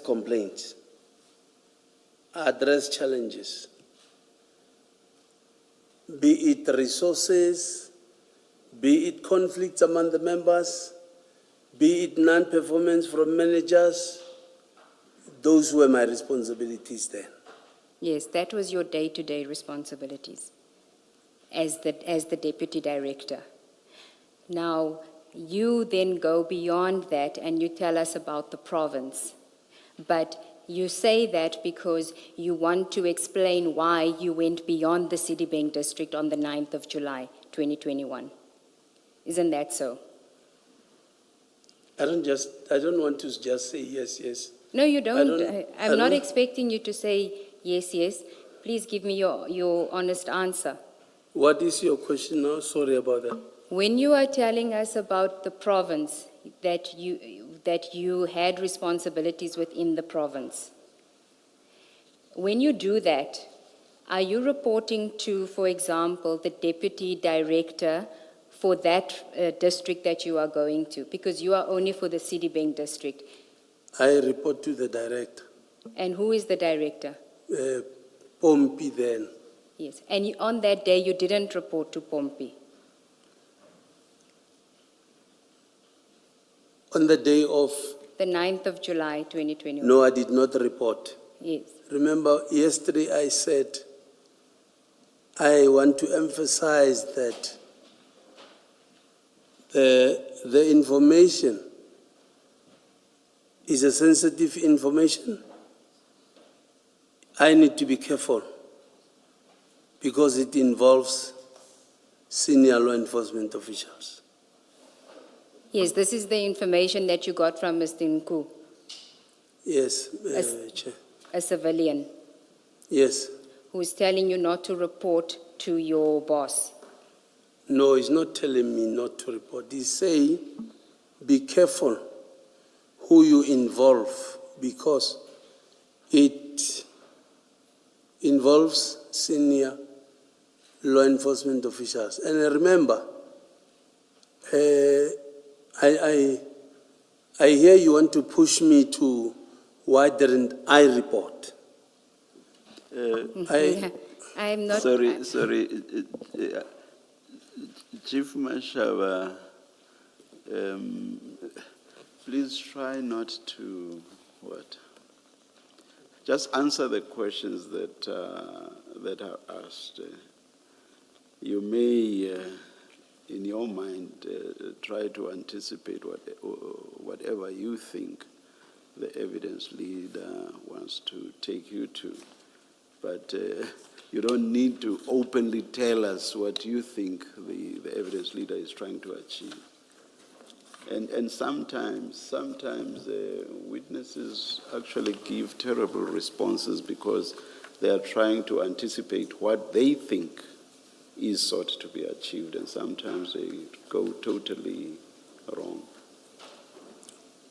complaints, address challenges, be it resources, be it conflicts among the members, be it non-performance from managers. Those were my responsibilities then. Yes, that was your day-to-day responsibilities as the deputy director. Now, you then go beyond that and you tell us about the province. But you say that because you want to explain why you went beyond the Citibank district on the 9th of July, 2021. Isn't that so? I don't want to just say yes, yes. No, you don't. I'm not expecting you to say yes, yes. Please give me your honest answer. What is your question now? Sorry about that. When you are telling us about the province, that you had responsibilities within the province, when you do that, are you reporting to, for example, the deputy director for that district that you are going to? Because you are only for the Citibank district. I report to the director. And who is the director? Pompey then. Yes. And on that day, you didn't report to Pompey? On the day of? The 9th of July, 2021. No, I did not report. Yes. Remember, yesterday I said, I want to emphasize that the information is a sensitive information. I need to be careful because it involves senior law enforcement officials. Yes, this is the information that you got from Mr. Nku. Yes, Chair. A civilian. Yes. Who is telling you not to report to your boss. No, he's not telling me not to report. He's saying, be careful who you involve because it involves senior law enforcement officials. And remember, I hear you want to push me to why didn't I report? I'm not. Sorry. Chief Mashaba, please try not to, just answer the questions that are asked. You may, in your mind, try to anticipate whatever you think the evidence leader wants to take you to. But you don't need to openly tell us what you think the evidence leader is trying to achieve. And sometimes witnesses actually give terrible responses because they are trying to anticipate what they think is sought to be achieved, and sometimes they go totally wrong.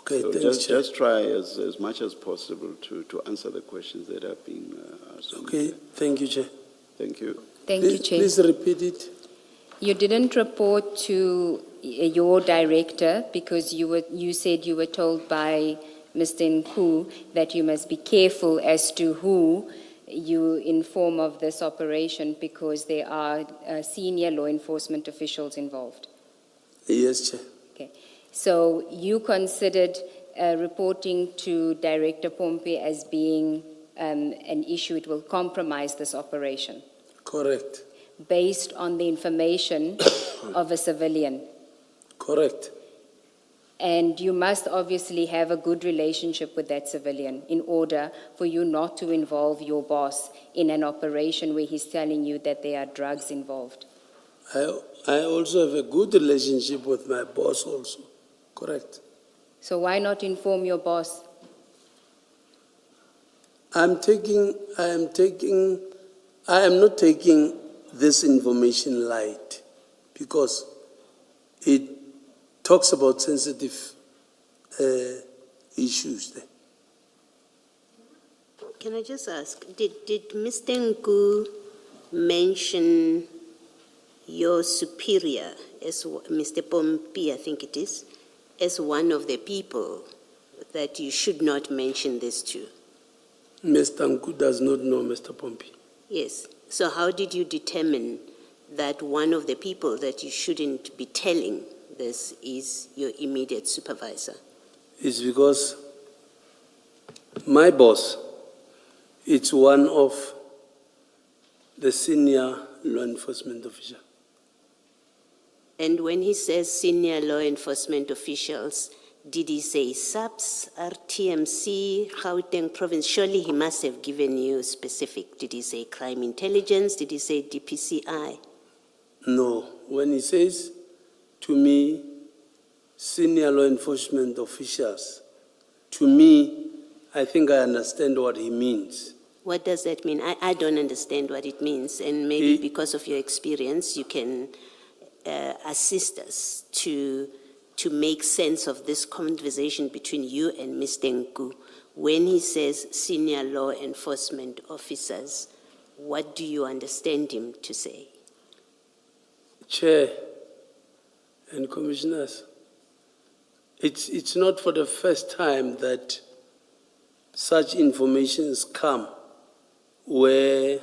Okay, so thanks, just try as much as possible to answer the questions that are being asked. Okay, thank you, Chair. Thank you. Thank you, Chair. Please repeat it. You didn't report to your director because you said you were told by Mr. Nku that you must be careful as to who you inform of this operation because there are senior law enforcement officials involved. Yes, Chair. Okay. So you considered reporting to Director Pompey as being an issue, it will compromise this operation? Correct. Based on the information of a civilian? Correct. And you must obviously have a good relationship with that civilian in order for you not to involve your boss in an operation where he's telling you that there are drugs involved. I also have a good relationship with my boss also. Correct. So why not inform your boss? I am not taking this information light because it talks about sensitive issues there. Can I just ask, did Mr. Nku mention your superior, as Mr. Pompey, I think it is, as one of the people that you should not mention this to? Mr. Nku does not know Mr. Pompey. Yes. So how did you determine that one of the people that you shouldn't be telling this is your immediate supervisor? It's because my boss, it's one of the senior law enforcement official. And when he says senior law enforcement officials, did he say SAPS, RTMC, Gauteng province? Surely he must have given you specific. Did he say crime intelligence? Did he say DPCI? No, when he says to me, senior law enforcement officials, to me, I think I understand what he means. What does that mean? I don't understand what it means, and maybe because of your experience, you can assist us to make sense of this conversation between you and Mr. Nku. When he says senior law enforcement officers, what do you understand him to say? Chair and commissioners, it's not for the first time that such informations come where,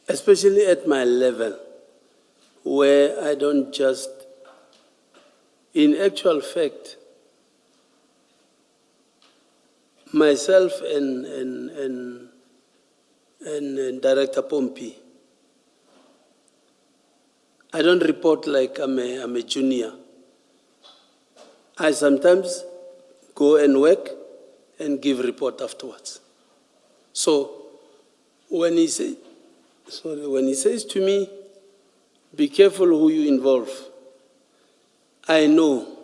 especially at my level, where I don't just, in actual fact, myself and Director Pompey, I don't report like I'm a junior. I sometimes go and work and give report afterwards. So when he says to me, be careful who you involve, I know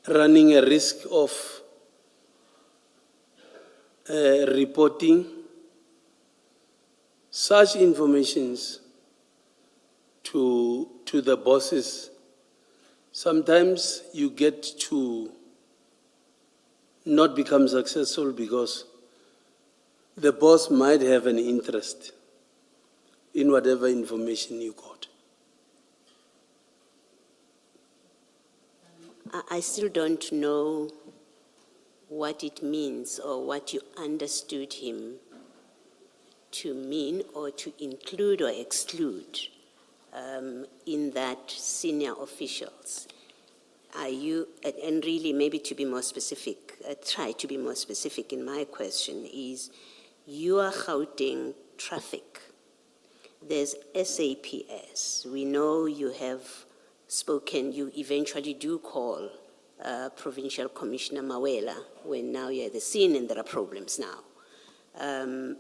running a risk of reporting such informations to the bosses. Sometimes you get to not become successful because the boss might have an interest in whatever information you got. I still don't know what it means or what you understood him to mean or to include or exclude in that senior officials. Are you, and really maybe to be more specific, try to be more specific in my question is, you are Gauteng traffic. There's SAPS. We know you have spoken, you eventually do call Provincial Commissioner Mawela when now you're at the scene and there are problems now.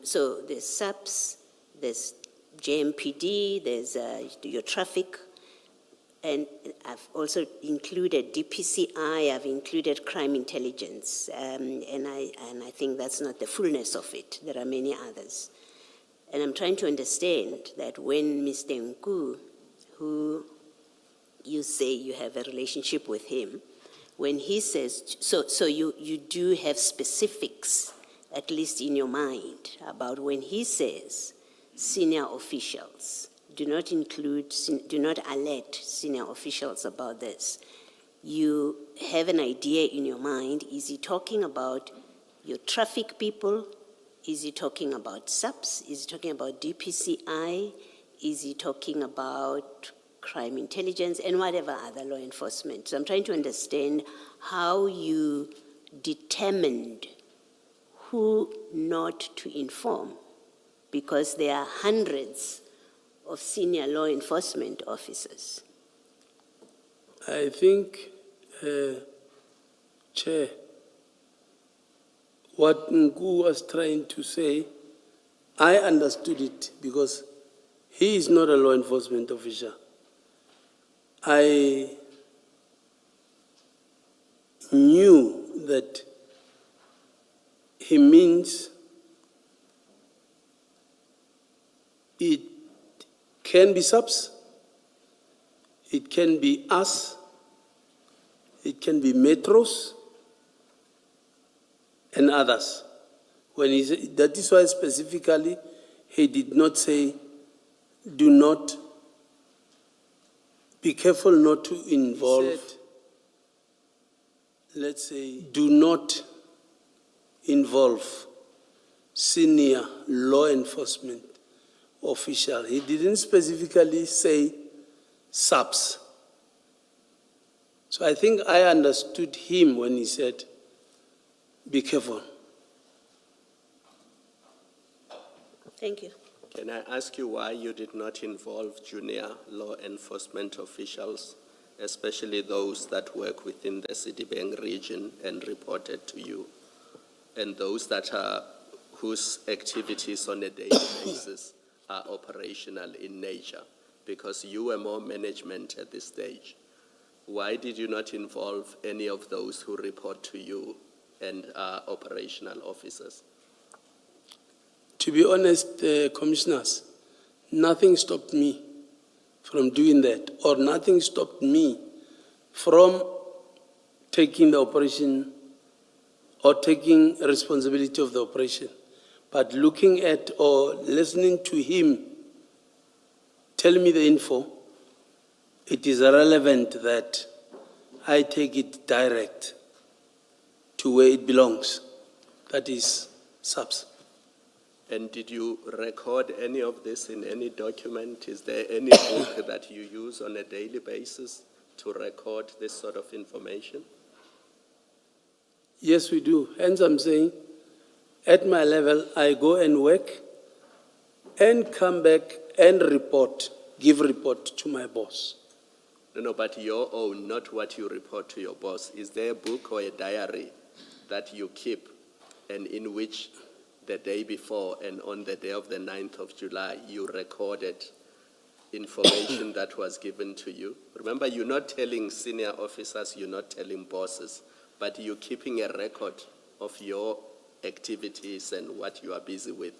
So there's SAPS, there's JMPD, there's your traffic, and I've also included DPCI, I've included crime intelligence, and I think that's not the fullness of it. There are many others. And I'm trying to understand that when Mr. Nku, who you say you have a relationship with him, when he says, so you do have specifics, at least in your mind, about when he says senior officials, do not alert senior officials about this. You have an idea in your mind, is he talking about your traffic people? Is he talking about SAPS? Is he talking about DPCI? Is he talking about crime intelligence and whatever other law enforcement? So I'm trying to understand how you determined who not to inform, because there are hundreds of senior law enforcement officers. I think, Chair, what Nku was trying to say, I understood it because he is not a law enforcement officer. I knew that he means it can be SAPS, it can be us, it can be metros, and others. When he said, that is why specifically he did not say, do not be careful not to involve, let's say, do not involve senior law enforcement official. He didn't specifically say subs. So I think I understood him when he said, be careful. Thank you. Can I ask you why you did not involve junior law enforcement officials, especially those that work within the Citibank region and reported to you, and those that are whose activities on a daily basis are operational in nature? Because you were more management at this stage. Why did you not involve any of those who report to you and are operational officers? To be honest, commissioners, nothing stopped me from doing that, or nothing stopped me from taking the operation or taking responsibility of the operation. But looking at or listening to him tell me the info, it is relevant that I take it direct to where it belongs, that is SAPS. And did you record any of this in any document? Is there any book that you use on a daily basis to record this sort of information? Yes, we do. Hence, I'm saying, at my level, I go and work and come back and report, give report to my boss. No, but your own, not what you report to your boss. Is there a book or a diary that you keep and in which the day before and on the day of the 9th of July, you recorded information that was given to you? Remember, you're not telling senior officers, you're not telling bosses, but you're keeping a record of your activities and what you are busy with.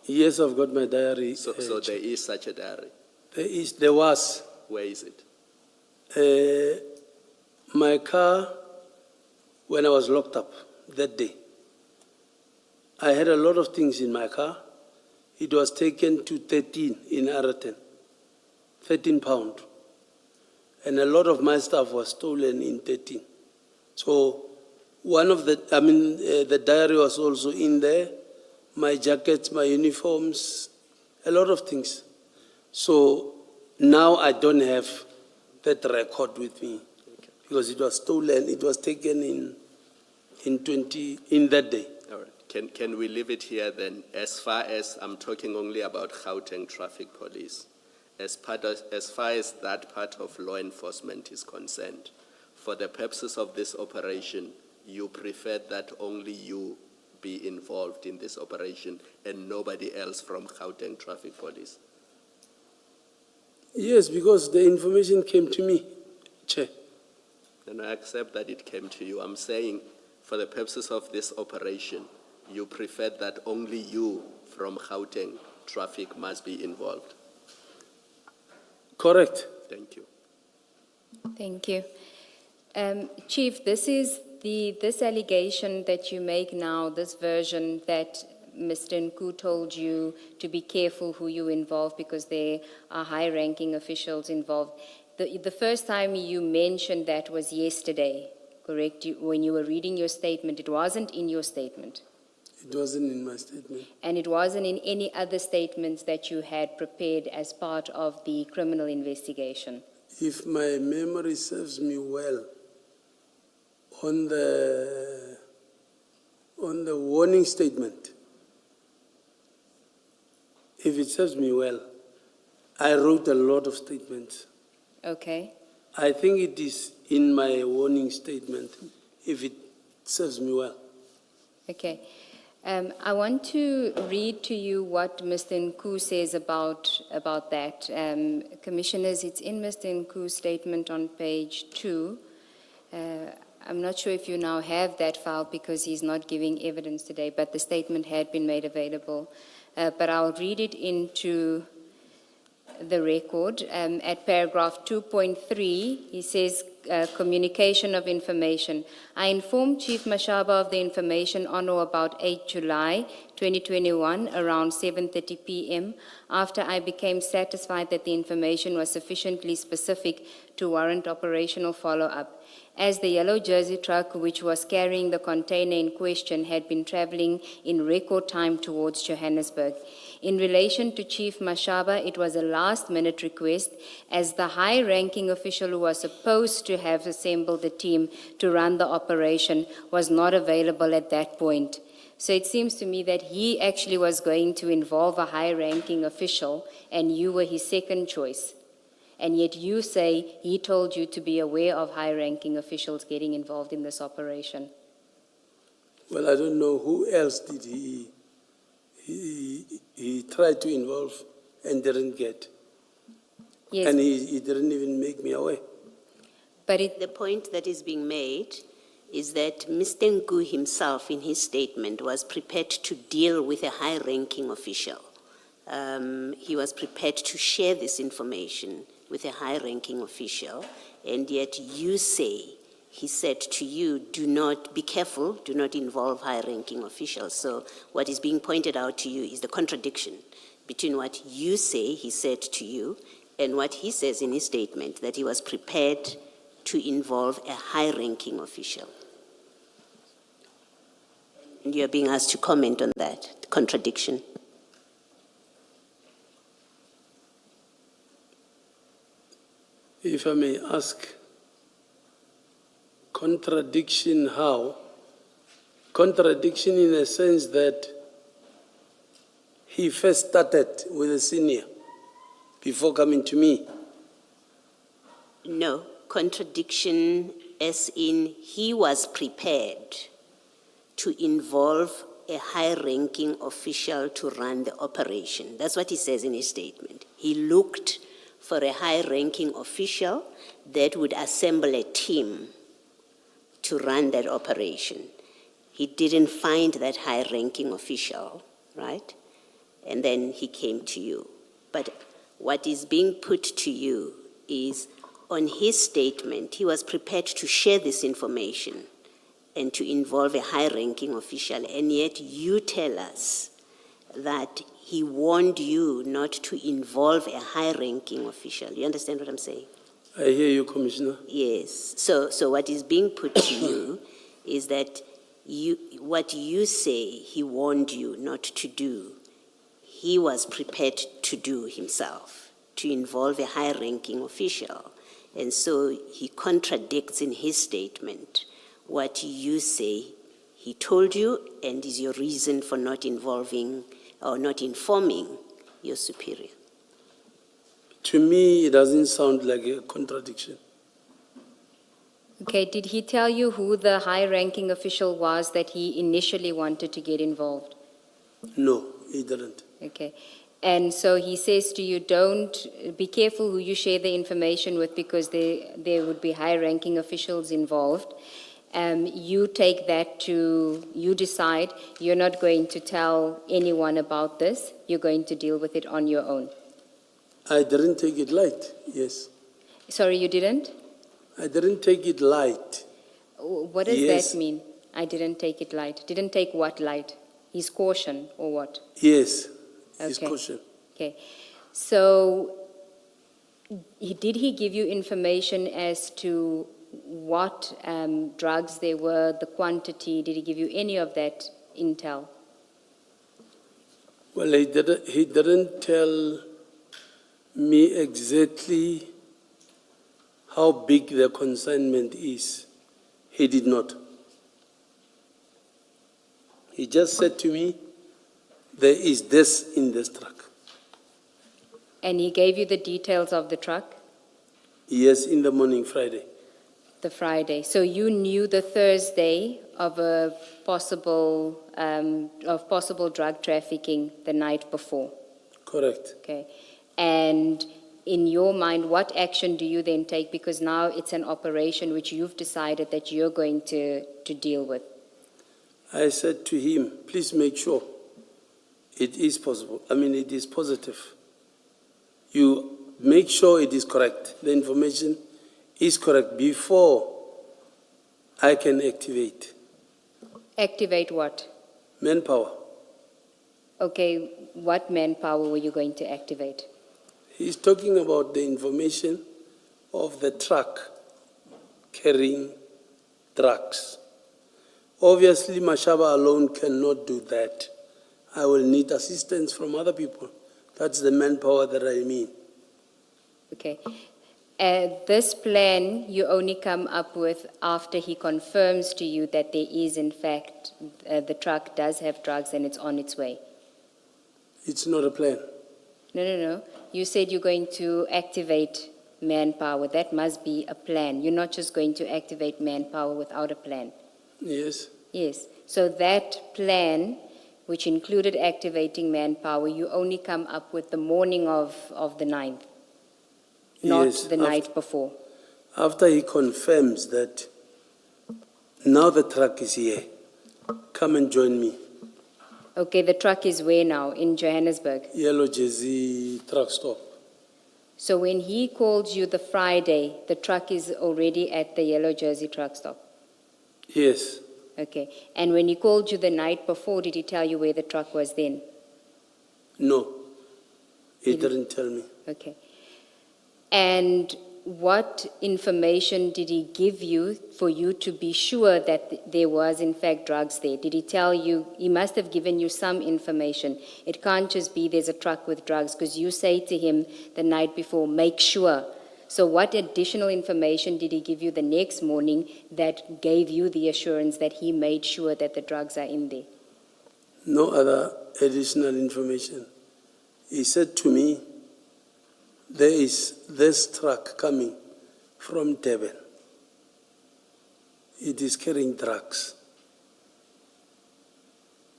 Yes, I've got my diary. So there is such a diary. There was. Where is it? My car, when I was locked up that day, I had a lot of things in my car. It was taken to 13 in Araten, 13 pound. And a lot of my stuff was stolen in 13. So one of the diary was also in there, my jackets, my uniforms, a lot of things. So now I don't have that record with me because it was stolen, it was taken in that day. All right. Can we leave it here then? As far as I'm talking only about Gauteng Traffic Police, as far as that part of law enforcement is concerned, for the purposes of this operation, you prefer that only you be involved in this operation and nobody else from Gauteng Traffic Police? Yes, because the information came to me, Chair. And I accept that it came to you. I'm saying for the purposes of this operation, you prefer that only you from Gauteng Traffic must be involved. Correct. Thank you. Thank you. Chief, this allegation that you make now, this version that Mr. Nku told you to be careful who you involve because there are high-ranking officials involved. The first time you mentioned that was yesterday, correct? When you were reading your statement, it wasn't in your statement. It wasn't in my statement. And it wasn't in any other statements that you had prepared as part of the criminal investigation. If my memory serves me well, on the warning statement, if it serves me well, I wrote a lot of statements. Okay. I think it is in my warning statement, if it serves me well. Okay. I want to read to you what Mr. Nku says about that. Commissioners, it's in Mr. Nku's statement on page 2. I'm not sure if you now have that file because he's not giving evidence today, but the statement had been made available. But I'll read it into the record. At paragraph 2.3, he says, communication of information. I informed Chief Mashaba of the information on or about 8 July 2021 around 7:30 p.m. after I became satisfied that the information was sufficiently specific to warrant operational follow-up. As the yellow jersey truck, which was carrying the container in question, had been traveling in record time towards Johannesburg. In relation to Chief Mashaba, it was a last-minute request, as the high-ranking official who was supposed to have assembled the team to run the operation was not available at that point. So it seems to me that he actually was going to involve a high-ranking official, and you were his second choice. And yet you say he told you to be aware of high-ranking officials getting involved in this operation. Well, I don't know who else did he tried to involve and didn't get. Yes, And he didn't even make me aware. but The point that is being made is that Mr. Ngu himself, in his statement, was prepared to deal with a high-ranking official. He was prepared to share this information with a high-ranking official, and yet you say, he said to you, do not, be careful, do not involve high-ranking officials. So what is being pointed out to you is the contradiction between what you say he said to you and what he says in his statement, that he was prepared to involve a high-ranking official. And you're being asked to comment on that contradiction. If I may ask, contradiction how? Contradiction in a sense that he first started with a senior before coming to me. No, contradiction as in he was prepared to involve a high-ranking official to run the operation. That's what he says in his statement. He looked for a high-ranking official that would assemble a team to run that operation. He didn't find that high-ranking official, right? And then he came to you. But what is being put to you is, on his statement, he was prepared to share this information and to involve a high-ranking official, and yet you tell us that he warned you not to involve a high-ranking official. You understand what I'm saying? I hear you, Commissioner. Yes. So what is being put to you is that what you say he warned you not to do, he was prepared to do himself, to involve a high-ranking official. And so he contradicts in his statement what you say he told you and is your reason for not involving or not informing your superior. To me, it doesn't sound like a contradiction. okay, did he tell you who the high-ranking official was that he initially wanted to get involved? No, he didn't. Okay. And so he says to you, don't be careful who you share the information with, because there would be high-ranking officials involved. You take that to, you decide you're not going to tell anyone about this. You're going to deal with it on your own. I didn't take it light, yes. Sorry, you didn't? I didn't take it light. What does Yes. that mean? I didn't take it light. Didn't take what light? His caution or what? Yes, his Okay. caution. Okay. So did he give you information as to what drugs there were, the quantity? Did he give you any of that intel? Well, he didn't tell me exactly how big the consignment is. He did not. He just said to me, there is this in this truck. And he gave you the details of the truck? Yes, in the morning, Friday. The Friday. So you knew the Thursday of a possible drug trafficking the night before. Correct. Okay. And in your mind, what action do you then take? Because now it's an operation which you've decided that you're going to deal with. I said to him, please make sure it is possible. It is positive. You make sure it is correct. The information is correct before I can activate Activate what? manpower. Okay, what manpower were you going to activate? He's talking about the information of the truck carrying drugs. Obviously, Mashaba alone cannot do that. I will need assistance from other people. That's the manpower that I mean. Okay. This plan you only come up with after he confirms to you that there is, in fact, the truck does have drugs and it's on its way. It's not a plan. No. You said you're going to activate manpower. That must be a plan. You're not just going to activate manpower without a plan. Yes. Yes. So that plan, which included activating manpower, you only come up with the morning of the 9th, not Yes, the night before. After he confirms that now the truck is here, come and join me. Okay, the truck is where now? In Johannesburg. Yellow Jersey truck stop. So when he called you the Friday, the truck is already at the Yellow Jersey truck stop. Yes. Okay. And when he called you the night before, did he tell you where the truck was then? No. He He didn't tell me. Okay. And what information did he give you for you to be sure that there was, in fact, drugs there? Did he tell you? He must have given you some information. It can't just be there's a truck with drugs, because you say to him the night before, make sure. So what additional information did he give you the next morning that gave you the assurance that he made sure that the drugs are in there? No other additional information. He said to me, there is this truck coming from Durban. It is carrying drugs.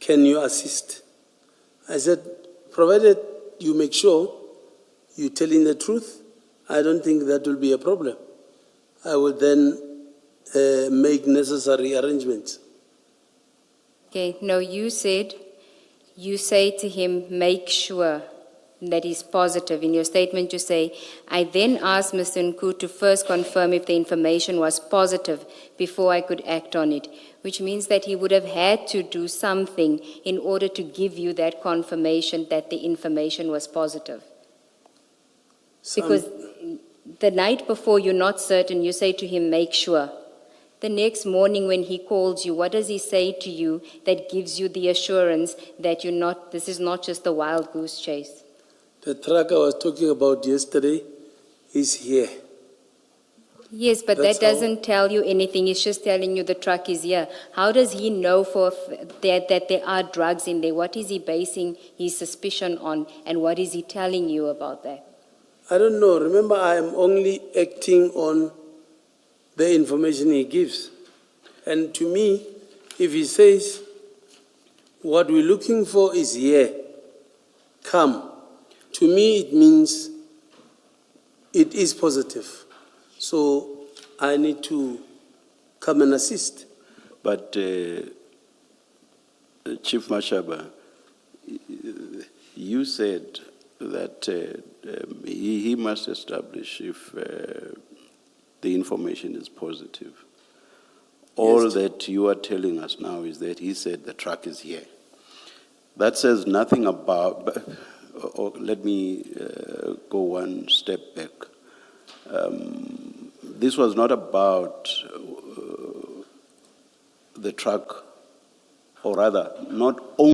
Can you assist? I said, provided you make sure you're telling the truth, I don't think that will be a problem. I will then make necessary arrangements. Okay, no, you say to him, make sure that he's positive. In your statement, you say, I then asked Mr. Nku to first confirm if the information was positive before I could act on it, which means that he would have had to do something in order to give you that confirmation that the information was positive. Because the night before, you're not certain, you say to him, make sure. The next morning when he calls you, what does he say to you that gives you the assurance that this is not just a wild goose chase? The truck I was talking about yesterday is here. Yes, but That's that doesn't tell you anything. It's just telling you the truck is here. How does he know that there are drugs in there? What is he basing his suspicion on, and what is he telling you about that? I don't know. Remember, I am only acting on the information he gives. And to me, if he says, what we're looking for is here, come. To me, it means it is positive. So I need to come and assist. But Chief Mashaba, you said that he must establish if the information is positive. All Yes. that you are telling us now is that he said the truck is here. That says nothing about, or let me go one step back. This was not about the truck, or rather, not only